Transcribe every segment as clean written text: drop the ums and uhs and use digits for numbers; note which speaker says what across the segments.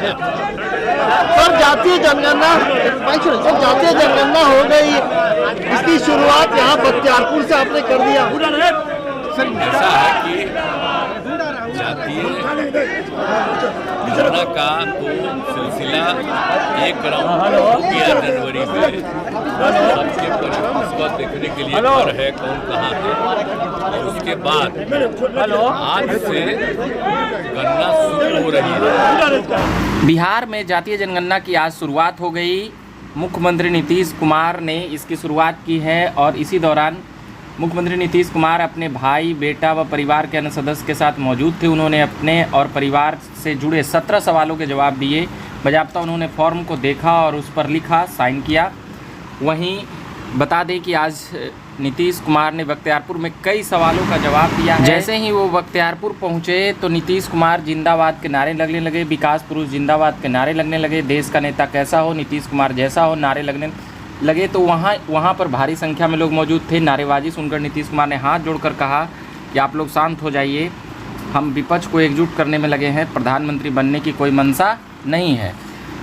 Speaker 1: Sir जातीय जनगणना हो गई, इसकी शुरुआत यहाँ बख्तियारपुर से आपने कर दिया।
Speaker 2: ऐसा है कि जातीय जनगणना का तो सिलसिला 1 राउंड किया जनवरी में, सबके उसको देखने के लिए घर है कौन कहाँ है, और उसके बाद आज से गणना शुरू हो रही है।
Speaker 3: बिहार में जातीय जनगणना की आज शुरुआत हो गई। मुख्यमंत्री नीतीश कुमार ने इसकी शुरुआत की है और इसी दौरान मुख्यमंत्री नीतीश कुमार अपने भाई, बेटा व परिवार के अन्य सदस्य के साथ मौजूद थे। उन्होंने अपने और परिवार से जुड़े 17 सवालों के जवाब दिए। बजाबता उन्होंने फॉर्म को देखा और उस पर लिखा, साइन किया। वहीं बता दें कि आज नीतीश कुमार ने बख्तियारपुर में कई सवालों का जवाब दिया है। जैसे ही वो बख्तियारपुर पहुंचे तो नीतीश कुमार जिंदाबाद के नारे लगने लगे, विकास पुरुष जिंदाबाद के नारे लगने लगे, देश का नेता कैसा हो, नीतीश कुमार जैसा हो नारे लगने लगे। तो वहाँ पर भारी संख्या में लोग मौजूद थे। नारेबाजी सुनकर नीतीश कुमार ने हाथ जोड़कर कहा कि आप लोग शांत हो जाइए, हम विपक्ष को एकजुट करने में लगे हैं, प्रधानमंत्री बनने की कोई मंशा नहीं है।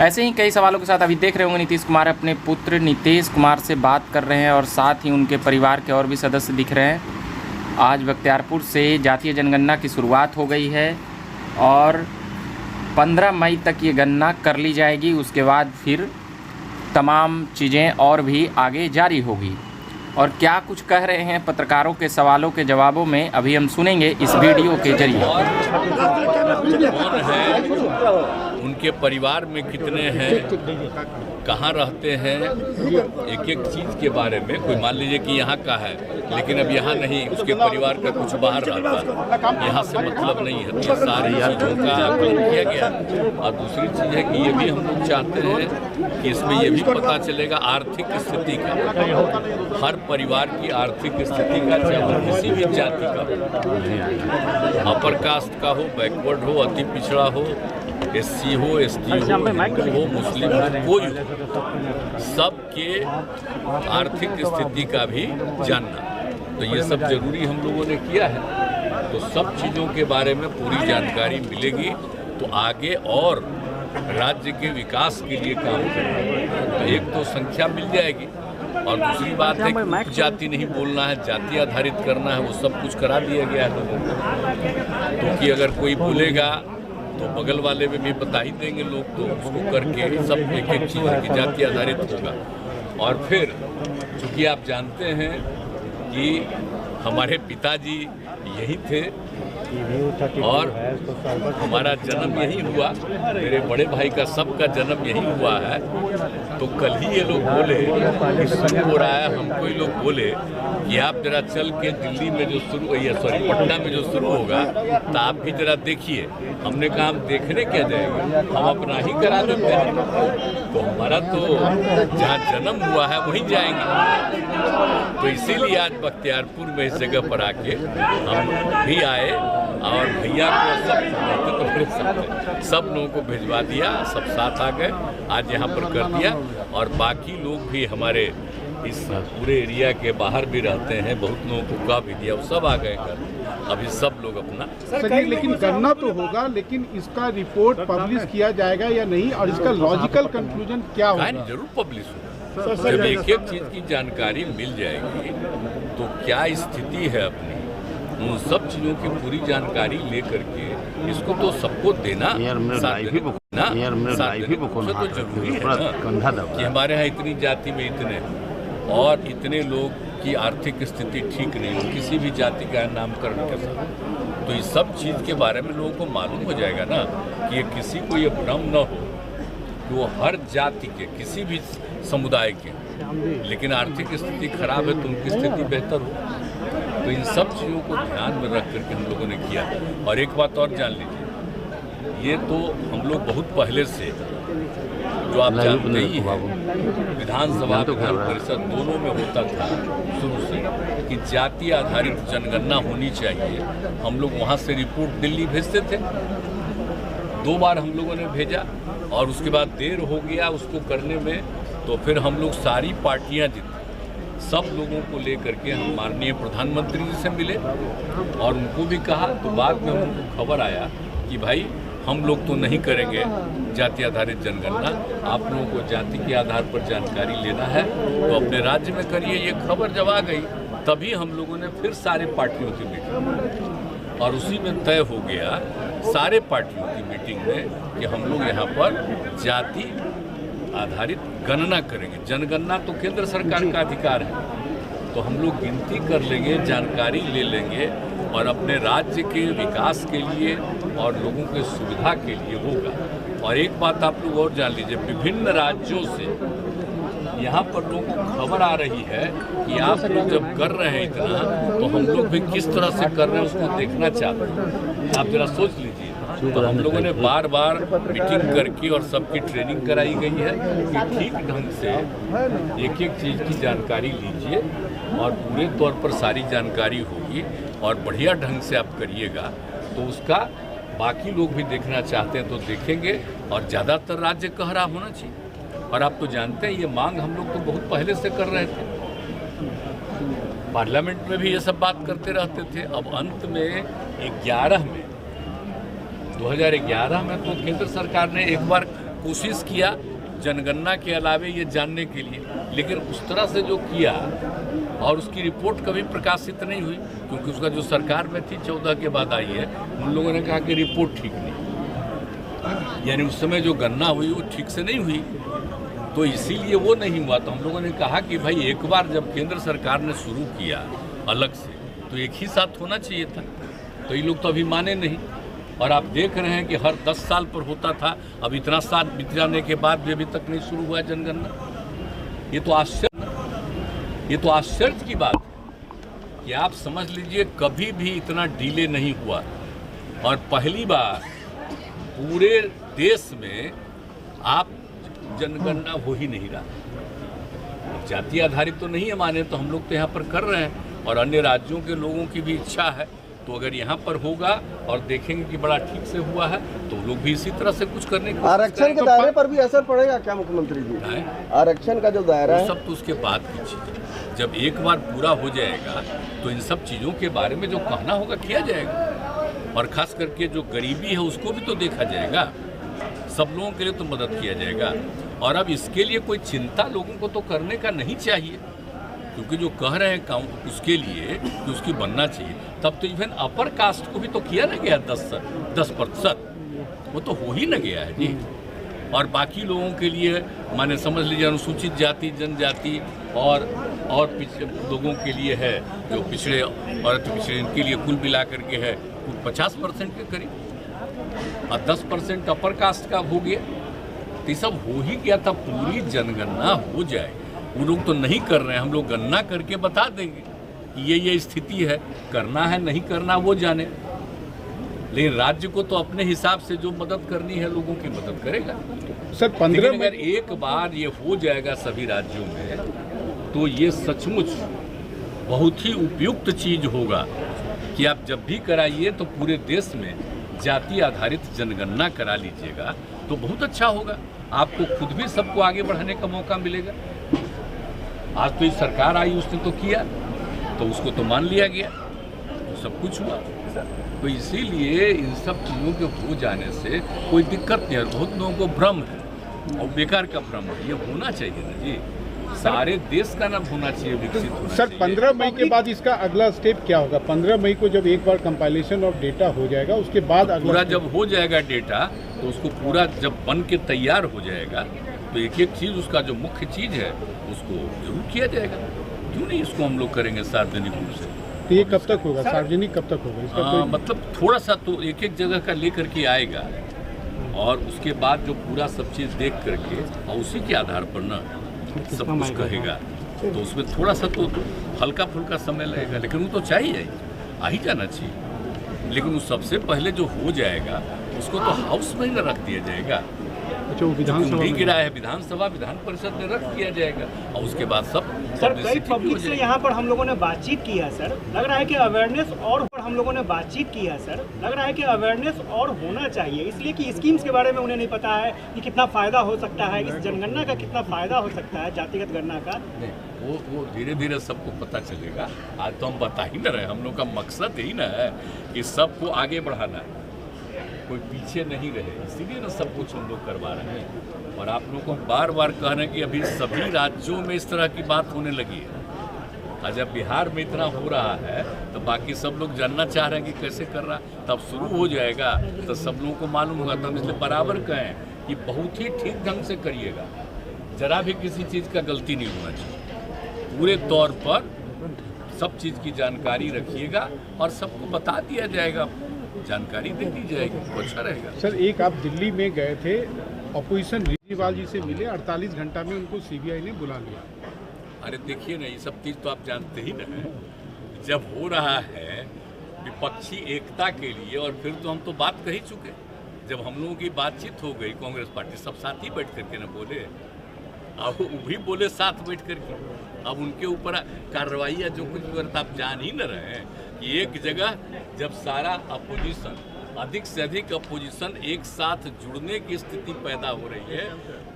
Speaker 3: ऐसे ही कई सवालों के साथ अभी देख रहे होंगे नीतीश कुमार अपने पुत्र नीतीश कुमार से बात कर रहे हैं और साथ ही उनके परिवार के और भी सदस्य दिख रहे हैं। आज बख्तियारपुर से जातीय जनगणना की शुरुआत हो गई है और 15 मई तक ये गणना कर ली जाएगी। उसके बाद फिर तमाम चीज़ें और भी आगे जारी होगी। और क्या कुछ कह रहे हैं पत्रकारों के सवालों के जवाबों में, अभी हम सुनेंगे इस वीडियो के जरिए।
Speaker 2: कौन है, उनके परिवार में कितने हैं, कहाँ रहते हैं, एक एक चीज़ के बारे में। कोई मान लीजिए कि यहाँ का है लेकिन अब यहाँ नहीं, उसके परिवार का कुछ बाहर रहता है, यहाँ से मतलब नहीं है। तो सारी चीज़ों का आकलन किया गया। और दूसरी चीज़ है कि ये भी हम लोग चाहते हैं कि इसमें ये भी पता चलेगा आर्थिक स्थिति का, हर परिवार की आर्थिक स्थिति का, चाहे वो किसी भी जाति का, अपर कास्ट का हो, बैकवर्ड हो, अति पिछड़ा हो, SC हो, ST हो, हिंदू हो, मुस्लिम हो, कोई हो, सबके आर्थिक स्थिति का भी जानना। तो ये सब जरूरी हम लोगों ने किया है। तो सब चीज़ों के बारे में पूरी जानकारी मिलेगी तो आगे और राज्य के विकास के लिए काम करना। तो एक तो संख्या मिल जाएगी और दूसरी बात है कि जाति नहीं बोलना है, जाति आधारित करना है, वो सब कुछ करा दिया गया है लोगों को। क्योंकि अगर कोई बोलेगा तो बगल वाले में भी बता ही देंगे लोग, तो उसको करके सब एक एक चीज़ की जाति आधारित होगा। और फिर चूँकि आप जानते हैं कि हमारे पिताजी यही थे और हमारा जन्म यही हुआ, मेरे बड़े भाई का सबका जन्म यही हुआ है। तो कल ही ये लोग बोले कि शुरू हो रहा है, हमको ये लोग बोले कि आप जरा चल के दिल्ली में जो शुरू पटना में जो शुरू होगा तो आप भी जरा देखिए। हमने कहा हम देखने क्या जाएंगे, हम अपना ही करा देते हैं। तो हमारा तो जहाँ जन्म हुआ है वहीं जाएंगे। तो इसीलिए आज बख्तियारपुर में इस जगह पर आके हम भी आए और भैया को सब लोगों को भिजवा दिया, सब साथ आ गए, आज यहाँ पर कर दिया। और बाकी लोग भी हमारे इस पूरे एरिया के बाहर भी रहते हैं, बहुत लोगों को कह भी दिया, वो सब आ गए घर। अभी सब लोग अपना
Speaker 4: सर, लेकिन करना तो होगा, लेकिन इसका रिपोर्ट पब्लिश किया जाएगा या नहीं, और इसका लॉजिकल कंक्लूजन क्या होगा?
Speaker 2: जरूर पब्लिश होगा। जब एक एक चीज़ की जानकारी मिल जाएगी तो क्या स्थिति है अपनी, उन सब चीज़ों की पूरी जानकारी लेकर के इसको तो सबको देना तो जरूरी है ना कि हमारे यहाँ इतनी जाति में इतने और इतने लोग की आर्थिक स्थिति ठीक नहीं हो, किसी भी जाति का नामकरण के साथ। तो इस सब चीज़ के बारे में लोगों को मालूम हो जाएगा ना कि ये किसी को ये भ्रम न हो कि वो हर जाति के, किसी भी समुदाय के, लेकिन आर्थिक स्थिति खराब है तो उनकी स्थिति बेहतर हो। तो इन सब चीज़ों को ध्यान में रख करके हम लोगों ने किया। और एक बात और जान लीजिए, ये तो हम लोग बहुत पहले से, जो आप जानते ही हैं, विधानसभा विधान परिषद दोनों में होता था शुरू से कि जाति आधारित जनगणना होनी चाहिए। हम लोग वहाँ से रिपोर्ट दिल्ली भेजते थे, 2 बार हम लोगों ने भेजा और उसके बाद देर हो गया उसको करने में। तो फिर हम लोग सारी पार्टियां जितनी, सब लोगों को लेकर के हम माननीय प्रधानमंत्री जी से मिले और उनको भी कहा। तो बाद में हमको खबर आया कि भाई हम लोग तो नहीं करेंगे जाति आधारित जनगणना। आप लोगों को जाति के आधार पर जानकारी लेना है तो अपने राज्य में करिए। ये खबर जब आ गई तभी हम लोगों ने फिर सारे पार्टियों की मीटिंग, और उसी में तय हो गया सारे पार्टियों की मीटिंग में कि हम लोग यहाँ पर जाति आधारित गणना करेंगे। जनगणना तो केंद्र सरकार का अधिकार है, तो हम लोग गिनती कर लेंगे, जानकारी ले लेंगे और अपने राज्य के विकास के लिए और लोगों के सुविधा के लिए होगा। और एक बात आप लोग और जान लीजिए, विभिन्न राज्यों से यहाँ पर लोगों को खबर आ रही है कि आप लोग जब कर रहे हैं इतना, तो हम लोग भी किस तरह से कर रहे हैं उसको देखना चाहते हैं। आप जरा सोच लीजिए। तो हम लोगों ने बार बार मीटिंग करके और सबकी ट्रेनिंग कराई गई है कि ठीक ढंग से एक एक चीज़ की जानकारी लीजिए और पूरे तौर पर सारी जानकारी होगी और बढ़िया ढंग से आप करिएगा तो उसका बाकी लोग भी देखना चाहते हैं तो देखेंगे। और ज़्यादातर राज्य कह रहा होना चाहिए। और आप तो जानते हैं ये मांग हम लोग तो बहुत पहले से कर रहे थे, पार्लियामेंट में भी ये सब बात करते रहते थे। अब अंत में 2011 में तो केंद्र सरकार ने एक बार कोशिश किया जनगणना के अलावे ये जानने के लिए, लेकिन उस तरह से जो किया और उसकी रिपोर्ट कभी प्रकाशित नहीं हुई, क्योंकि उसका जो सरकार में थी 14 के बाद आई है, उन लोगों ने कहा कि रिपोर्ट ठीक नहीं, यानी उस समय जो गणना हुई वो ठीक से नहीं हुई, तो इसीलिए वो नहीं हुआ। तो हम लोगों ने कहा कि भाई एक बार जब केंद्र सरकार ने शुरू किया अलग से तो एक ही साथ होना चाहिए था, तो ये लोग तो अभी माने नहीं। और आप देख रहे हैं कि हर 10 साल पर होता था, अब इतना साल बीत जाने के बाद भी अभी तक नहीं शुरू हुआ जनगणना। ये तो आश्चर्य की बात है कि आप समझ लीजिए कभी भी इतना डिले नहीं हुआ और पहली बार पूरे देश में आप जनगणना हो ही नहीं रहा। जाति आधारित तो नहीं है माने, तो हम लोग तो यहाँ पर कर रहे हैं और अन्य राज्यों के लोगों की भी इच्छा है, तो अगर यहाँ पर होगा और देखेंगे कि बड़ा ठीक से हुआ है तो लोग भी इसी तरह से कुछ करने की
Speaker 1: आरक्षण के दायरे पर भी असर पड़ेगा क्या मुख्यमंत्री जी? आरक्षण का जो दायरा है
Speaker 2: सब तो उसके बाद की चीज, जब एक बार पूरा हो जाएगा तो इन सब चीज़ों के बारे में जो कहना होगा किया जाएगा। और खास करके जो गरीबी है उसको भी तो देखा जाएगा, सब लोगों के लिए तो मदद किया जाएगा। और अब इसके लिए कोई चिंता लोगों को तो करने का नहीं चाहिए, क्योंकि जो कह रहे हैं उसके लिए कि उसकी बनना चाहिए, तब तो इवन अपर कास्ट को भी तो किया ना गया 10%, वो तो हो ही ना गया है जी। और बाकी लोगों के लिए माने समझ लीजिए अनुसूचित जाति जनजाति और पिछड़े लोगों के लिए है, जो पिछड़े और अति पिछड़े, इनके लिए कुल मिला करके है 50% के करीब और 10% अपर कास्ट का हो गया। तो ये सब हो ही गया था, पूरी जनगणना हो जाए। वो लोग तो नहीं कर रहे हैं, हम लोग गणना करके बता देंगे कि ये स्थिति है, करना है नहीं करना वो जाने, लेकिन राज्य को तो अपने हिसाब से जो मदद करनी है लोगों की मदद करेगा।
Speaker 4: सर 15
Speaker 2: अगर एक बार ये हो जाएगा सभी राज्यों में तो ये सचमुच बहुत ही उपयुक्त चीज होगा कि आप जब भी कराइए तो पूरे देश में जाति आधारित जनगणना करा लीजिएगा तो बहुत अच्छा होगा। आपको खुद भी सबको आगे बढ़ाने का मौका मिलेगा। आज तो ये सरकार आई, उसने तो किया, तो उसको तो मान लिया गया, तो सब कुछ हुआ। तो इसीलिए इन सब चीज़ों के हो जाने से कोई दिक्कत नहीं है। बहुत लोगों को भ्रम है और बेकार का भ्रम है, ये होना चाहिए ना जी, सारे देश का नाम होना चाहिए, विकसित होना
Speaker 4: सर
Speaker 2: चाहिए।
Speaker 4: 15 मई के बाद इसका अगला स्टेप क्या होगा? 15 मई को जब एक बार कंपाइलेशन ऑफ डेटा हो जाएगा उसके बाद अगला
Speaker 2: पूरा जब हो जाएगा डेटा तो उसको पूरा जब बन के तैयार हो जाएगा तो एक एक चीज़ उसका जो मुख्य चीज़ है उसको जरूर किया जाएगा। क्यों नहीं इसको हम लोग करेंगे सार्वजनिक रूप से।
Speaker 4: तो ये कब तक होगा? सार्वजनिक कब तक होगा इसका? कोई
Speaker 2: मतलब थोड़ा सा तो एक एक जगह का लेकर के आएगा और उसके बाद जो पूरा सब चीज़ देख करके और उसी के आधार पर ना सब कुछ कहेगा, तो उसमें थोड़ा सा तो हल्का फुल्का समय लगेगा, लेकिन वो तो चाहिए, आ ही जाना चाहिए। लेकिन उस सबसे पहले जो हो जाएगा उसको तो हाउस में ही न रख दिया जाएगा,
Speaker 4: अच्छा, वो विधानसभा
Speaker 2: नहीं गिरा है विधानसभा विधान परिषद में रख दिया जाएगा और उसके बाद सब
Speaker 5: सर कई पब्लिक से यहाँ पर हम लोगों ने बातचीत की है सर, लग रहा है कि अवेयरनेस और हम लोगों ने बातचीत की है सर, लग रहा है कि अवेयरनेस और होना चाहिए, इसलिए कि स्कीम्स के बारे में उन्हें नहीं पता है कि कितना फ़ायदा हो सकता है, इस जनगणना का कितना फ़ायदा हो सकता है, जातिगत गणना का।
Speaker 2: वो धीरे धीरे सबको पता चलेगा। आज तो हम बता ही न रहे, हम लोग का मकसद यही ना है कि सबको आगे बढ़ाना है। कोई पीछे नहीं रहे, इसीलिए ना सब कुछ हम लोग करवा रहे हैं। और आप लोगों को बार बार कह रहे हैं कि अभी सभी राज्यों में इस तरह की बात होने लगी है, और जब बिहार में इतना हो रहा है तो बाकी सब लोग जानना चाह रहे हैं कि कैसे कर रहा, तब शुरू हो जाएगा तो सब लोगों को मालूम होगा। तो हम इसलिए बराबर कहें कि बहुत ही ठीक ढंग से करिएगा, जरा भी किसी चीज़ का गलती नहीं होना चाहिए, पूरे तौर पर सब चीज़ की जानकारी रखिएगा और सबको बता दिया जाएगा, जानकारी दे दी जाएगी, तो अच्छा रहेगा।
Speaker 4: सर, एक आप दिल्ली में गए थे, ऑपोजिशन केजरीवाल जी से मिले, 48 घंटा में उनको सीबीआई ने बुला लिया।
Speaker 2: अरे देखिए ना, ये सब चीज़ तो आप जानते ही ना हैं, जब हो रहा है विपक्षी एकता के लिए, और फिर तो हम तो बात कह ही चुके, जब हम लोगों की बातचीत हो गई कांग्रेस पार्टी सब साथ ही बैठ करके ना बोले, अब वो भी बोले साथ बैठ करके, अब उनके ऊपर कार्रवाइयाँ जो कुछ करता आप जान ही न रहे हैं कि एक जगह जब सारा अपोजिशन, अधिक से अधिक अपोजिशन एक साथ जुड़ने की स्थिति पैदा हो रही है,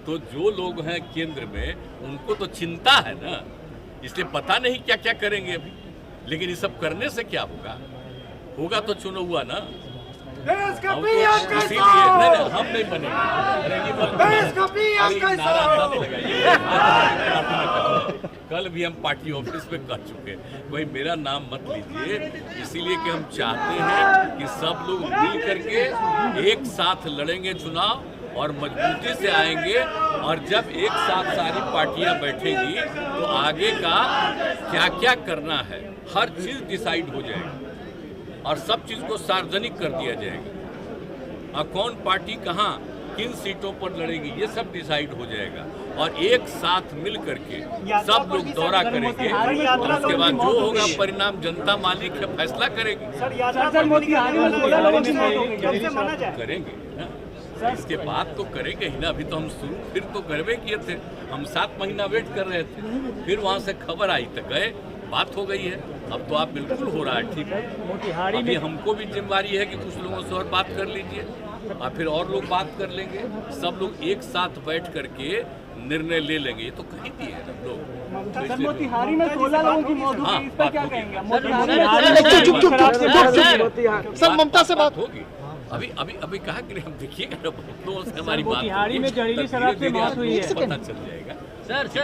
Speaker 2: तो जो लोग हैं केंद्र में उनको तो चिंता है ना, इसलिए पता नहीं क्या क्या करेंगे अभी, लेकिन ये सब करने से क्या होगा, होगा तो चुना हुआ ना, इसीलिए हम नहीं बनेंगे। कल भी हम पार्टी ऑफिस में कह चुके, कोई मेरा नाम मत लीजिए, इसीलिए कि हम चाहते हैं कि सब लोग मिल करके एक साथ लड़ेंगे चुनाव और मजबूती से आएंगे, और जब एक साथ सारी पार्टियां बैठेंगी तो आगे का क्या क्या करना है हर चीज़ डिसाइड हो जाएगी और सब चीज़ को सार्वजनिक कर दिया जाएगा, और कौन पार्टी कहाँ किन सीटों पर लड़ेगी ये सब डिसाइड हो जाएगा, और एक साथ मिल करके सब लोग दौरा करेंगे, और उसके बाद जो होगा परिणाम जनता मालिक है, फैसला करेगी। करेंगे ना, इसके बाद तो करेंगे ही ना, अभी तो हम शुरू फिर तो करवे किए थे, हम 7 महीना वेट कर रहे थे, फिर वहाँ से खबर आई तो गए, बात हो गई है, अब तो आप बिल्कुल हो रहा है ठीक है। अभी हमको भी जिम्मेदारी है कि कुछ लोगों से और बात कर लीजिए, और फिर और लोग बात कर लेंगे, सब लोग एक साथ बैठ करके निर्णय ले लेंगे, ये तो कही दिए हैं हम लोग।
Speaker 5: सर, मोतिहारी में 16 लोगों की मौत हुई, इस पर क्या कहेंगे?
Speaker 1: सर, ममता से बात
Speaker 2: होगी, अभी कहा कि हम देखिएगा ना, तो हमारी बात
Speaker 5: मोतिहारी में जहरीली शराब से मौत हुई है,
Speaker 2: पता चल जाएगा।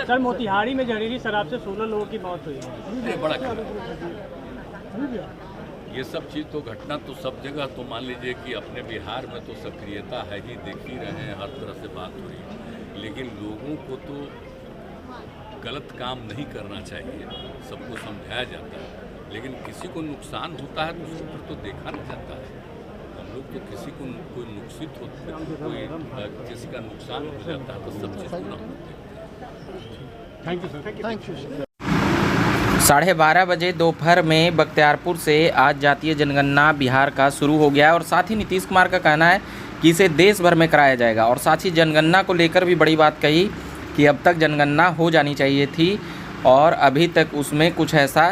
Speaker 5: सर मोतिहारी में जहरीली शराब से 16 लोगों की मौत हुई है।
Speaker 2: ये बड़ा ये सब चीज़ तो घटना तो सब जगह, तो मान लीजिए कि अपने बिहार में तो सक्रियता है ही, देख ही रहे हैं, हर तरह से बात हो रही है, लेकिन लोगों को तो गलत काम नहीं करना चाहिए, सबको समझाया जाता है, लेकिन किसी को नुकसान होता है तो उसको फिर तो देखा नहीं जाता है। हम लोग तो किसी को कोई नुकसित होता है, कोई किसी का नुकसान हो जाता है तो सब चीज़ को ना।
Speaker 4: Thank you sir.
Speaker 3: 12:30 बजे दोपहर में बख्तियारपुर से आज जातीय जनगणना बिहार का शुरू हो गया है, और साथ ही नीतीश कुमार का कहना है कि इसे देश भर में कराया जाएगा, और साथ ही जनगणना को लेकर भी बड़ी बात कही कि अब तक जनगणना हो जानी चाहिए थी और अभी तक उसमें कुछ ऐसा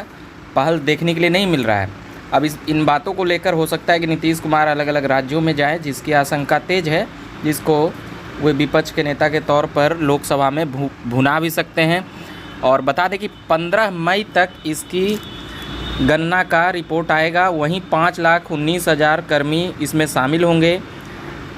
Speaker 3: पहल देखने के लिए नहीं मिल रहा है। अब इन बातों को लेकर हो सकता है कि नीतीश कुमार अलग अलग राज्यों में जाएँ, जिसकी आशंका तेज है, जिसको वे विपक्ष के नेता के तौर पर लोकसभा में भुना भी सकते हैं। और बता दें कि 15 मई तक इसकी गणना का रिपोर्ट आएगा, वहीं 5,19,000 कर्मी इसमें शामिल होंगे।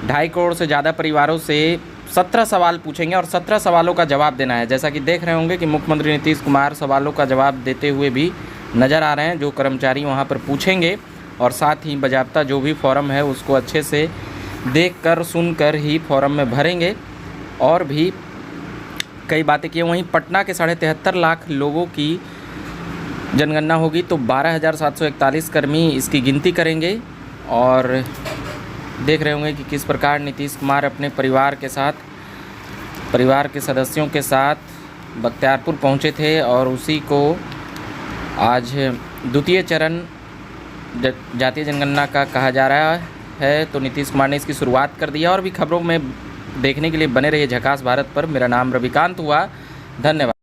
Speaker 3: 2.5 करोड़ से ज़्यादा परिवारों से 17 सवाल पूछेंगे और 17 सवालों का जवाब देना है। जैसा कि देख रहे होंगे कि मुख्यमंत्री नीतीश कुमार सवालों का जवाब देते हुए भी नज़र आ रहे हैं, जो कर्मचारी वहाँ पर पूछेंगे, और साथ ही बाकायदा जो भी फॉर्म है उसको अच्छे से देखकर सुनकर ही फॉर्म में भरेंगे, और भी कई बातें की। वहीं पटना के 73.5 लाख लोगों की जनगणना होगी, तो 12,741 कर्मी इसकी गिनती करेंगे, और देख रहे होंगे कि किस प्रकार नीतीश कुमार अपने परिवार के साथ, परिवार के सदस्यों के साथ बख्तियारपुर पहुंचे थे, और उसी को आज द्वितीय चरण जातीय जनगणना का कहा जा रहा है। तो नीतीश कुमार ने इसकी शुरुआत कर दी है, और भी खबरों में देखने के लिए बने रहिए झकास भारत पर। मेरा नाम रविकांत हुआ, धन्यवाद।